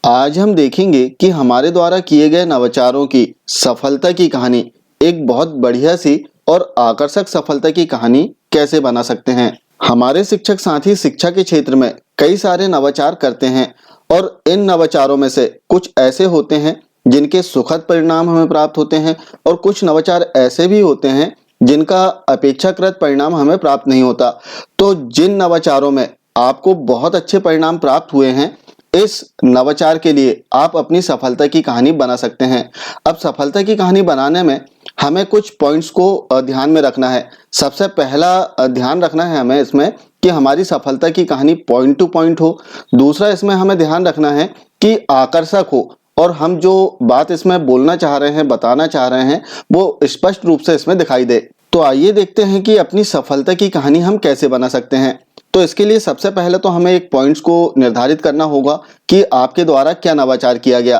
आज हम देखेंगे कि हमारे द्वारा किए गए नवाचारों की सफलता की कहानी, एक बहुत बढ़िया सी और आकर्षक सफलता की कहानी कैसे बना सकते हैं। हमारे शिक्षक साथी शिक्षा के क्षेत्र में कई सारे नवाचार करते हैं और इन नवाचारों में से कुछ ऐसे होते हैं जिनके सुखद परिणाम हमें प्राप्त होते हैं और कुछ नवाचार ऐसे भी होते हैं जिनका अपेक्षाकृत परिणाम हमें प्राप्त नहीं होता। तो जिन नवाचारों में आपको बहुत अच्छे परिणाम प्राप्त हुए हैं, इस नवाचार के लिए आप अपनी सफलता की कहानी बना सकते हैं। अब सफलता की कहानी बनाने में हमें कुछ पॉइंट्स को ध्यान में रखना है। सबसे पहला ध्यान रखना है हमें इसमें कि हमारी सफलता की कहानी पॉइंट टू पॉइंट हो। दूसरा, इसमें हमें ध्यान रखना है कि आकर्षक हो और हम जो बात इसमें बोलना चाह रहे हैं, बताना चाह रहे हैं, वो स्पष्ट रूप से इसमें दिखाई दे। तो आइए देखते हैं कि अपनी सफलता की कहानी हम कैसे बना सकते हैं। तो इसके लिए सबसे पहले तो हमें एक पॉइंट्स को निर्धारित करना होगा कि आपके द्वारा क्या नवाचार किया गया।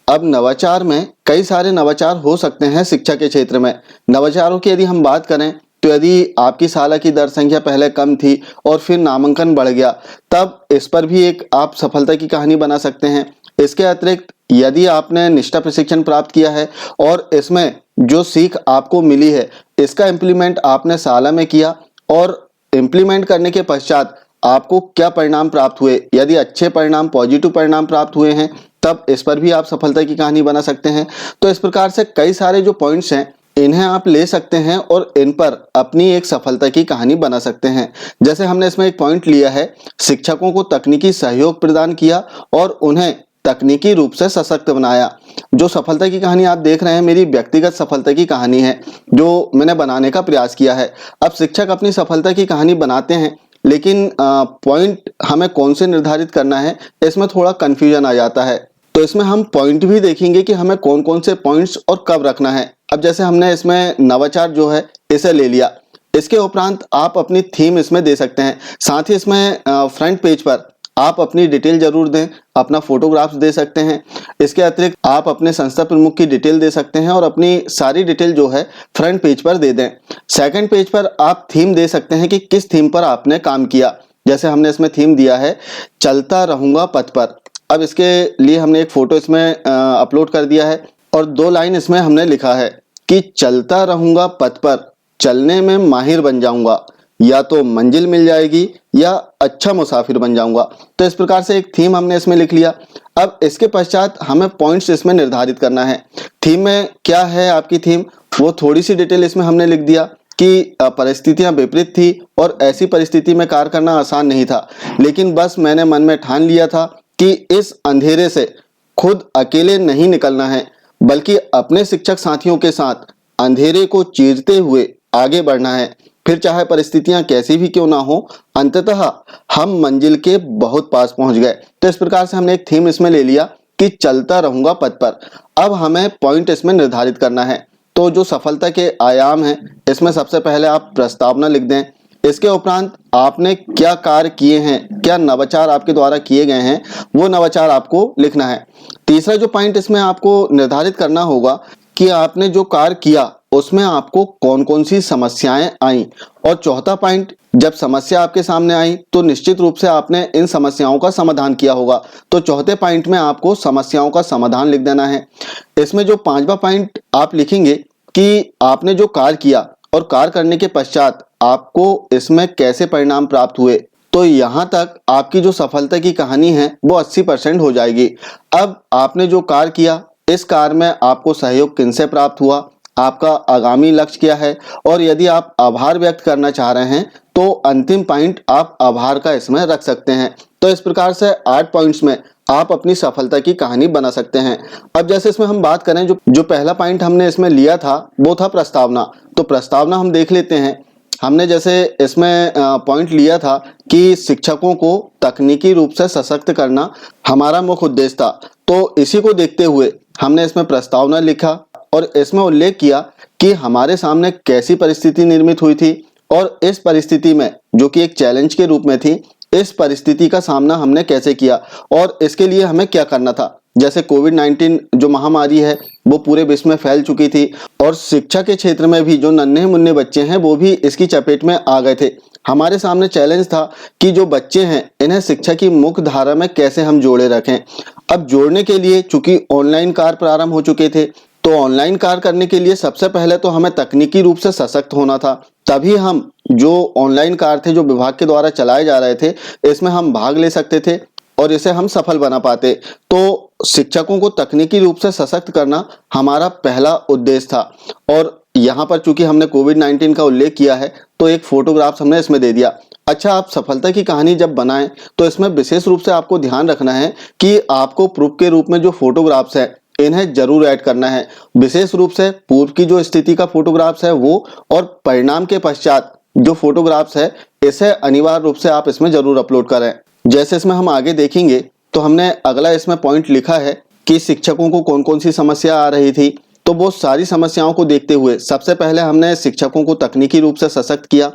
अब नवाचार में कई सारे नवाचार हो सकते हैं शिक्षा के क्षेत्र में। नवाचारों की यदि हम बात करें तो यदि आपकी साला की दर संख्या पहले कम थी और फिर नामांकन बढ़ गया, तब इस पर भी एक आप सफलता की कहानी बना सकते हैं। इसके अतिरिक्त यदि आपने निष्ठा प्रशिक्षण प्राप्त किया है और इसमें जो सीख आपको मिली है, इसका इम्प्लीमेंट आपने साला में किया और इम्प्लीमेंट करने के पश्चात आपको क्या परिणाम प्राप्त हुए, यदि अच्छे परिणाम, पॉजिटिव परिणाम प्राप्त हुए हैं, तब इस पर भी आप सफलता की कहानी बना सकते हैं। तो इस प्रकार से कई सारे जो पॉइंट्स हैं, इन्हें आप ले सकते हैं और इन पर अपनी एक सफलता की कहानी बना सकते हैं। जैसे हमने इसमें एक पॉइंट लिया है, शिक्षकों को तकनीकी सहयोग प्रदान किया और उन्हें तकनीकी रूप से सशक्त बनाया। जो सफलता की कहानी आप देख रहे हैं, मेरी व्यक्तिगत सफलता की कहानी है जो मैंने बनाने का प्रयास किया है। अब शिक्षक अपनी सफलता की कहानी बनाते हैं, लेकिन पॉइंट हमें कौन से निर्धारित करना है, इसमें थोड़ा कंफ्यूजन आ जाता है। तो इसमें हम पॉइंट भी देखेंगे कि हमें कौन कौन से पॉइंट्स और कब रखना है। अब जैसे हमने इसमें नवाचार जो है इसे ले लिया, इसके उपरांत आप अपनी थीम इसमें दे सकते हैं। साथ ही इसमें फ्रंट पेज पर आप अपनी डिटेल जरूर दें, अपना फोटोग्राफ्स दे सकते हैं। इसके अतिरिक्त आप अपने संस्था प्रमुख की डिटेल दे सकते हैं और अपनी सारी डिटेल जो है फ्रंट पेज पर दे दें। सेकंड पेज पर आप थीम दे सकते हैं कि किस थीम पर आपने काम किया। जैसे हमने इसमें थीम दिया है, चलता रहूंगा पथ पर। अब इसके लिए हमने एक फोटो इसमें अपलोड कर दिया है और 2 लाइन इसमें हमने लिखा है कि चलता रहूंगा पथ पर, चलने में माहिर बन जाऊंगा, या तो मंजिल मिल जाएगी या अच्छा मुसाफिर बन जाऊंगा। तो इस प्रकार से एक थीम हमने इसमें लिख लिया। अब इसके पश्चात हमें पॉइंट्स इसमें निर्धारित करना है। थीम में क्या है आपकी थीम, वो थोड़ी सी डिटेल इसमें हमने लिख दिया कि परिस्थितियां विपरीत थी और ऐसी परिस्थिति में कार्य करना आसान नहीं था, लेकिन बस मैंने मन में ठान लिया था कि इस अंधेरे से खुद अकेले नहीं निकलना है, बल्कि अपने शिक्षक साथियों के साथ अंधेरे को चीरते हुए आगे बढ़ना है। फिर चाहे परिस्थितियां कैसी भी क्यों ना हो, अंततः हम मंजिल के बहुत पास पहुंच गए। तो इस प्रकार से हमने एक थीम इसमें ले लिया कि चलता रहूंगा पथ पर। अब हमें पॉइंट इसमें निर्धारित करना है। तो जो सफलता के आयाम हैं, इसमें सबसे पहले आप प्रस्तावना लिख दें। इसके उपरांत आपने क्या कार्य किए हैं, क्या नवाचार आपके द्वारा किए गए हैं, वो नवाचार आपको लिखना है। तीसरा जो पॉइंट इसमें आपको निर्धारित करना होगा कि आपने जो कार्य किया उसमें आपको कौन कौन सी समस्याएं आई। और चौथा पॉइंट, जब समस्या आपके सामने आई तो निश्चित रूप से आपने इन समस्याओं का समाधान किया होगा। तो चौथे पॉइंट में आपको समस्याओं का समाधान लिख देना है। इसमें जो 5वां पॉइंट आप लिखेंगे कि आपने जो कार्य किया और कार्य करने के पश्चात आपको इसमें कैसे परिणाम प्राप्त हुए। तो यहाँ तक आपकी जो सफलता की कहानी है वो 80% हो जाएगी। अब आपने जो कार्य किया, इस कार्य में आपको सहयोग किनसे प्राप्त हुआ, आपका आगामी लक्ष्य क्या है, और यदि आप आभार व्यक्त करना चाह रहे हैं तो अंतिम पॉइंट आप आभार का इसमें रख सकते हैं। तो इस प्रकार से 8 पॉइंट्स में आप अपनी सफलता की कहानी बना सकते हैं। अब जैसे इसमें हम बात करें, जो पहला पॉइंट हमने इसमें लिया था वो था प्रस्तावना। तो प्रस्तावना हम देख लेते हैं। हमने जैसे इसमें पॉइंट लिया था कि शिक्षकों को तकनीकी रूप से सशक्त करना हमारा मुख्य उद्देश्य था। तो इसी को देखते हुए हमने इसमें प्रस्तावना लिखा और इसमें उल्लेख किया कि हमारे सामने कैसी परिस्थिति निर्मित हुई थी और इस परिस्थिति में, जो कि एक चैलेंज के रूप में थी, इस परिस्थिति का सामना हमने कैसे किया और इसके लिए हमें क्या करना था। जैसे कोविड-19 जो महामारी है वो पूरे विश्व में फैल चुकी थी और शिक्षा के क्षेत्र में भी जो नन्हे मुन्ने बच्चे हैं वो भी इसकी चपेट में आ गए थे। हमारे सामने चैलेंज था कि जो बच्चे हैं इन्हें शिक्षा की मुख्य धारा में कैसे हम जोड़े रखें। अब जोड़ने के लिए चूंकि ऑनलाइन कार्य प्रारंभ हो चुके थे, तो ऑनलाइन कार्य करने के लिए सबसे पहले तो हमें तकनीकी रूप से सशक्त होना था, तभी हम जो ऑनलाइन कार्य थे जो विभाग के द्वारा चलाए जा रहे थे इसमें हम भाग ले सकते थे और इसे हम सफल बना पाते। तो शिक्षकों को तकनीकी रूप से सशक्त करना हमारा पहला उद्देश्य था। और यहाँ पर चूंकि हमने कोविड-19 का उल्लेख किया है तो एक फोटोग्राफ्स हमने इसमें दे दिया। अच्छा, आप सफलता की कहानी जब बनाएं तो इसमें विशेष रूप से आपको ध्यान रखना है कि आपको प्रूफ के रूप में जो फोटोग्राफ्स है इन्हें जरूर ऐड करना है। विशेष रूप से पूर्व की जो स्थिति का फोटोग्राफ्स है वो, और परिणाम के पश्चात जो फोटोग्राफ्स है इसे अनिवार्य रूप से आप इसमें जरूर अपलोड करें। जैसे इसमें हम आगे देखेंगे तो हमने अगला इसमें पॉइंट लिखा है कि शिक्षकों को कौन कौन सी समस्या आ रही थी। तो वो सारी समस्याओं को देखते हुए सबसे पहले हमने शिक्षकों को तकनीकी रूप से सशक्त किया।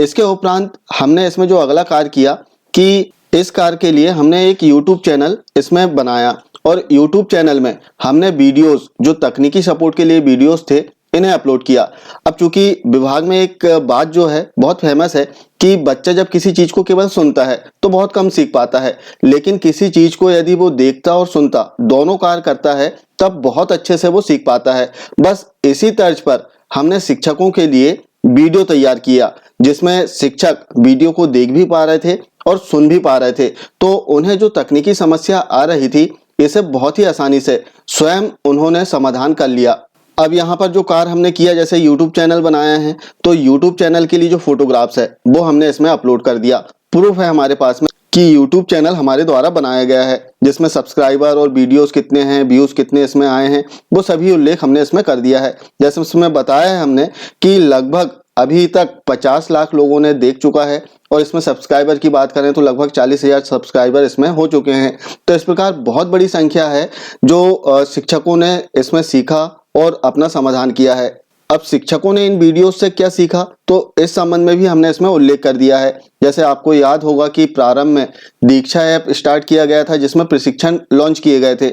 इसके उपरांत हमने इसमें जो अगला कार्य किया कि इस कार्य के लिए हमने एक YouTube चैनल इसमें बनाया और YouTube चैनल में हमने वीडियोस जो तकनीकी सपोर्ट के लिए वीडियोस थे इन्हें अपलोड किया। अब चूंकि विभाग में एक बात जो है बहुत फेमस है कि बच्चा जब किसी चीज को केवल सुनता है तो बहुत कम सीख पाता है, लेकिन किसी चीज को यदि वो देखता और सुनता दोनों कार्य करता है तब बहुत अच्छे से वो सीख पाता है। बस इसी तर्ज पर हमने शिक्षकों के लिए वीडियो तैयार किया जिसमें शिक्षक वीडियो को देख भी पा रहे थे और सुन भी पा रहे थे। तो उन्हें जो तकनीकी समस्या आ रही थी इसे बहुत ही आसानी से स्वयं उन्होंने समाधान कर लिया। अब यहाँ पर जो कार्य हमने किया, जैसे YouTube चैनल बनाया है तो YouTube चैनल के लिए जो फोटोग्राफ्स है वो हमने इसमें अपलोड कर दिया। प्रूफ है हमारे पास में कि YouTube चैनल हमारे द्वारा बनाया गया है, जिसमें सब्सक्राइबर और वीडियोस कितने हैं, व्यूज कितने इसमें आए हैं, वो सभी उल्लेख हमने इसमें कर दिया है। जैसे उसमें बताया है हमने कि लगभग अभी तक 50 लाख लोगों ने देख चुका है और इसमें सब्सक्राइबर की बात करें तो लगभग 40,000 सब्सक्राइबर इसमें हो चुके हैं। तो इस प्रकार बहुत बड़ी संख्या है जो शिक्षकों ने इसमें सीखा और अपना समाधान किया है। अब शिक्षकों ने इन वीडियोस से क्या सीखा तो इस संबंध में भी हमने इसमें उल्लेख कर दिया है। जैसे आपको याद होगा कि प्रारंभ में दीक्षा ऐप स्टार्ट किया गया था जिसमें प्रशिक्षण लॉन्च किए गए थे।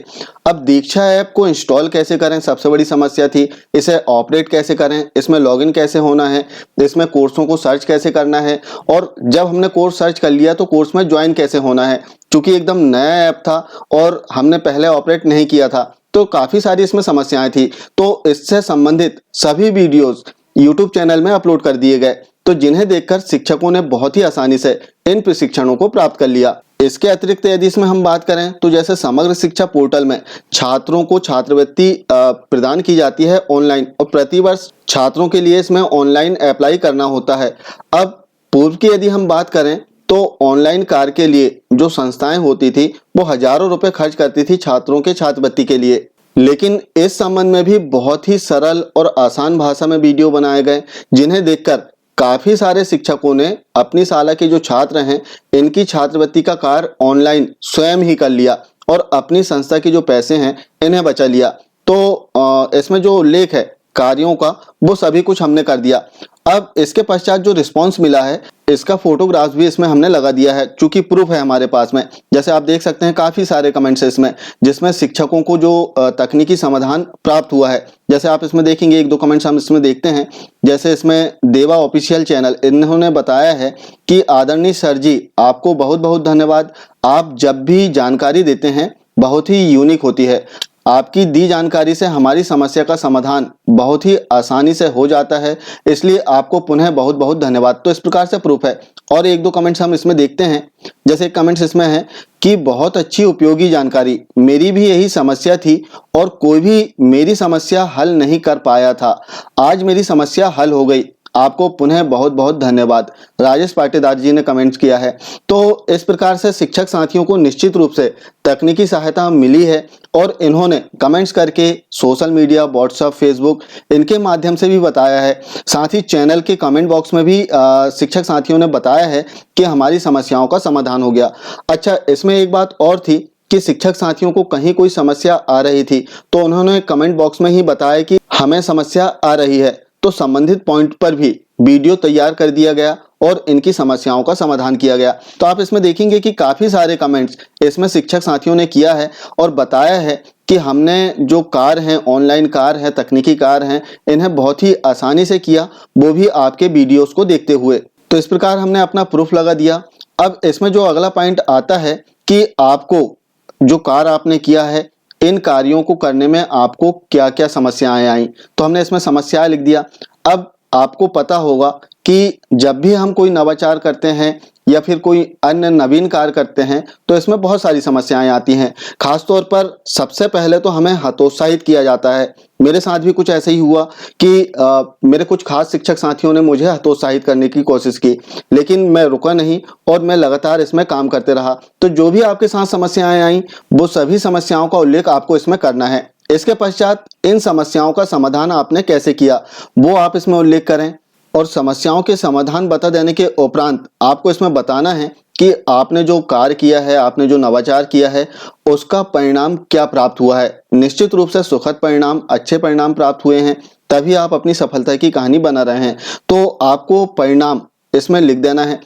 अब दीक्षा ऐप को इंस्टॉल कैसे करें सबसे बड़ी समस्या थी, इसे ऑपरेट कैसे करें, इसमें लॉगिन कैसे होना है, इसमें कोर्सों को सर्च कैसे करना है, और जब हमने कोर्स सर्च कर लिया तो कोर्स में ज्वाइन कैसे होना है। क्योंकि एकदम नया ऐप था और हमने पहले ऑपरेट नहीं किया था तो काफी सारी इसमें समस्याएं थी। तो इससे संबंधित सभी वीडियोस YouTube चैनल में अपलोड कर दिए गए, तो जिन्हें देखकर शिक्षकों ने बहुत ही आसानी से इन प्रशिक्षणों को प्राप्त कर लिया। इसके अतिरिक्त यदि इसमें हम बात करें तो जैसे समग्र शिक्षा पोर्टल में छात्रों को छात्रवृत्ति प्रदान की जाती है ऑनलाइन, और प्रतिवर्ष छात्रों के लिए इसमें ऑनलाइन अप्लाई करना होता है। अब पूर्व की यदि हम बात करें तो ऑनलाइन कार्य के लिए जो संस्थाएं होती थी वो हजारों रुपए खर्च करती थी छात्रों के छात्रवृत्ति के लिए, लेकिन इस संबंध में भी बहुत ही सरल और आसान भाषा में वीडियो बनाए गए जिन्हें देखकर काफी सारे शिक्षकों ने अपनी शाला के जो छात्र हैं इनकी छात्रवृत्ति का कार्य ऑनलाइन स्वयं ही कर लिया और अपनी संस्था के जो पैसे हैं इन्हें बचा लिया। तो इसमें जो उल्लेख है कार्यों का वो सभी कुछ हमने कर दिया। अब इसके पश्चात जो रिस्पांस मिला है इसका फोटोग्राफ भी इसमें हमने लगा दिया है, चूंकि प्रूफ है हमारे पास में। जैसे आप देख सकते हैं काफी सारे कमेंट्स है इसमें जिसमें शिक्षकों को जो तकनीकी समाधान प्राप्त हुआ है। जैसे आप इसमें देखेंगे एक दो कमेंट्स हम इसमें देखते हैं। जैसे इसमें देवा ऑफिशियल चैनल, इन्होंने बताया है कि आदरणीय सर जी आपको बहुत बहुत धन्यवाद, आप जब भी जानकारी देते हैं बहुत ही यूनिक होती है, आपकी दी जानकारी से हमारी समस्या का समाधान बहुत ही आसानी से हो जाता है, इसलिए आपको पुनः बहुत बहुत धन्यवाद। तो इस प्रकार से प्रूफ है। और एक दो कमेंट्स हम इसमें देखते हैं। जैसे कमेंट्स इसमें है कि बहुत अच्छी उपयोगी जानकारी, मेरी भी यही समस्या थी और कोई भी मेरी समस्या हल नहीं कर पाया था, आज मेरी समस्या हल हो गई, आपको पुनः बहुत बहुत धन्यवाद। राजेश पाटीदार जी ने कमेंट्स किया है। तो इस प्रकार से शिक्षक साथियों को निश्चित रूप से तकनीकी सहायता मिली है और इन्होंने कमेंट्स करके सोशल मीडिया, व्हाट्सएप, फेसबुक इनके माध्यम से भी बताया है। साथ ही चैनल के कमेंट बॉक्स में भी शिक्षक साथियों ने बताया है कि हमारी समस्याओं का समाधान हो गया। अच्छा, इसमें एक बात और थी कि शिक्षक साथियों को कहीं कोई समस्या आ रही थी तो उन्होंने कमेंट बॉक्स में ही बताया कि हमें समस्या आ रही है, तो संबंधित पॉइंट पर भी वीडियो तैयार कर दिया गया और इनकी समस्याओं का समाधान किया गया। तो आप इसमें देखेंगे कि काफी सारे कमेंट्स इसमें शिक्षक साथियों ने किया है और बताया है कि हमने जो कार्य हैं, ऑनलाइन कार्य है, तकनीकी कार्य हैं, इन्हें बहुत ही आसानी से किया, वो भी आपके वीडियोस को देखते हुए। तो इस प्रकार हमने अपना प्रूफ लगा दिया। अब इसमें जो अगला पॉइंट आता है कि आपको जो कार्य आपने किया है, इन कार्यों को करने में आपको क्या क्या समस्याएं आई, तो हमने इसमें समस्याएं लिख दिया। अब आपको पता होगा कि जब भी हम कोई नवाचार करते हैं या फिर कोई अन्य नवीन कार्य करते हैं तो इसमें बहुत सारी समस्याएं आती हैं। खास तौर पर सबसे पहले तो हमें हतोत्साहित किया जाता है। मेरे साथ भी कुछ ऐसे ही हुआ कि मेरे कुछ खास शिक्षक साथियों ने मुझे हतोत्साहित करने की कोशिश की, लेकिन मैं रुका नहीं और मैं लगातार इसमें काम करते रहा। तो जो भी आपके साथ समस्याएं आई, वो सभी समस्याओं का उल्लेख आपको इसमें करना है। इसके पश्चात इन समस्याओं का समाधान आपने कैसे किया, वो आप इसमें उल्लेख करें। और समस्याओं के समाधान बता देने के उपरांत आपको इसमें बताना है कि आपने जो कार्य किया है, आपने जो नवाचार किया है, उसका परिणाम क्या प्राप्त हुआ है। निश्चित रूप से सुखद परिणाम, अच्छे परिणाम प्राप्त हुए हैं, तभी आप अपनी सफलता की कहानी बना रहे हैं। तो आपको परिणाम इसमें लिख देना है।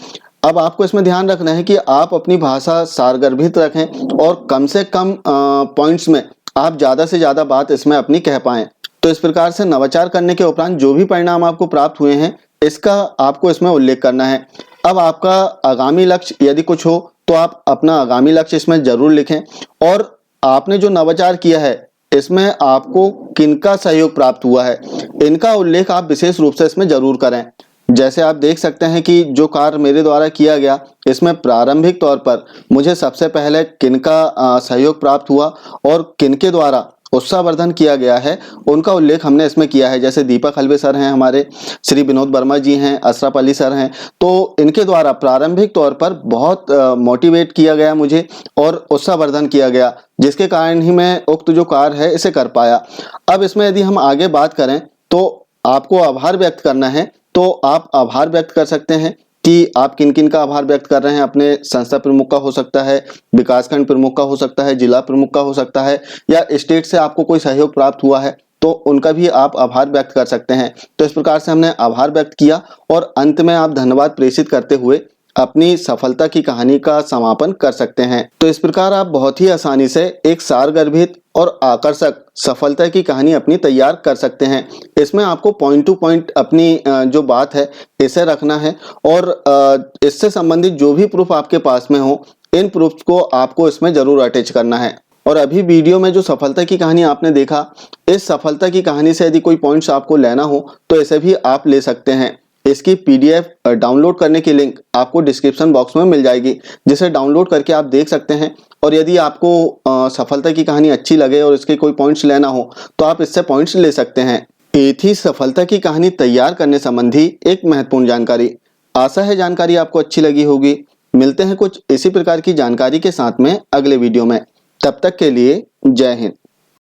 अब आपको इसमें ध्यान रखना है कि आप अपनी भाषा सारगर्भित रखें और कम से कम पॉइंट्स में आप ज़्यादा से ज़्यादा बात इसमें अपनी कह पाएं। तो इस प्रकार से नवाचार करने के उपरांत जो भी परिणाम आपको प्राप्त हुए हैं, इसका आपको इसमें उल्लेख करना है। अब आपका आगामी लक्ष्य यदि कुछ हो तो आप अपना आगामी लक्ष्य इसमें जरूर लिखें। और आपने जो नवाचार किया है, इसमें आपको किनका सहयोग प्राप्त हुआ है, इनका उल्लेख आप विशेष रूप से इसमें जरूर करें। जैसे आप देख सकते हैं कि जो कार्य मेरे द्वारा किया गया, इसमें प्रारंभिक तौर पर मुझे सबसे पहले किनका सहयोग प्राप्त हुआ और किनके द्वारा उत्साहवर्धन किया गया है, उनका उल्लेख हमने इसमें किया है। जैसे दीपक हलवे सर हैं हमारे, श्री विनोद वर्मा जी हैं, अशरफ अली सर हैं, तो इनके द्वारा प्रारंभिक तौर पर बहुत मोटिवेट किया गया मुझे और उत्साहवर्धन किया गया, जिसके कारण ही मैं उक्त जो कार्य है इसे कर पाया। अब इसमें यदि हम आगे बात करें तो आपको आभार व्यक्त करना है, तो आप आभार व्यक्त कर सकते हैं कि आप किन किन का आभार व्यक्त कर रहे हैं। अपने संस्था प्रमुख का हो सकता है, विकासखंड प्रमुख का हो सकता है, जिला प्रमुख का हो सकता है, या स्टेट से आपको कोई सहयोग प्राप्त हुआ है तो उनका भी आप आभार व्यक्त कर सकते हैं। तो इस प्रकार से हमने आभार व्यक्त किया और अंत में आप धन्यवाद प्रेषित करते हुए अपनी सफलता की कहानी का समापन कर सकते हैं। तो इस प्रकार आप बहुत ही आसानी से एक सारगर्भित और आकर्षक सफलता की कहानी अपनी तैयार कर सकते हैं। इसमें आपको पॉइंट टू पॉइंट अपनी जो बात है इसे रखना है और इससे संबंधित जो भी प्रूफ आपके पास में हो, इन प्रूफ को आपको इसमें जरूर अटैच करना है। और अभी वीडियो में जो सफलता की कहानी आपने देखा, इस सफलता की कहानी से यदि कोई पॉइंट्स आपको लेना हो तो इसे भी आप ले सकते हैं। इसकी PDF डाउनलोड करने की लिंक आपको डिस्क्रिप्शन बॉक्स में मिल जाएगी, जिसे डाउनलोड करके आप देख सकते हैं। और यदि आपको सफलता की कहानी अच्छी लगे और इसके कोई पॉइंट्स लेना हो तो आप इससे पॉइंट्स ले सकते हैं। ये थी सफलता की कहानी तैयार करने संबंधी एक महत्वपूर्ण जानकारी। आशा है जानकारी आपको अच्छी लगी होगी। मिलते हैं कुछ इसी प्रकार की जानकारी के साथ में अगले वीडियो में। तब तक के लिए जय हिंद।